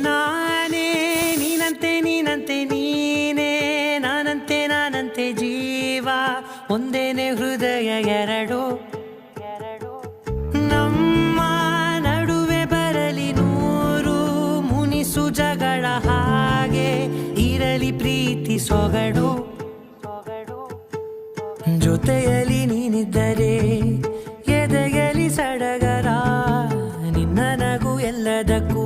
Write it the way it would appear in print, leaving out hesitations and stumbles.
ನಾನೇ ನೀನಂತೆ ನೀನಂತೆ ನೀನೇ ನಾನಂತೆ ನಾನಂತೆ ಜೀವ ಒಂದೇನೆ ಹೃದಯ ಎರಡು ನಮ್ಮ ನಡುವೆ ಬರಲಿ ನೂರು ಮುನಿಸು ಜಗಳ ಹಾಗೆ ಇರಲಿ ಪ್ರೀತಿ ಸೊಗಡು ಜೊತೆಯಲ್ಲಿ ನೀನಿದ್ದರೆ ಎದೆಯಲಿ ಸಡಗರ ನಿನ್ನ ನಗು ಎಲ್ಲದಕ್ಕೂ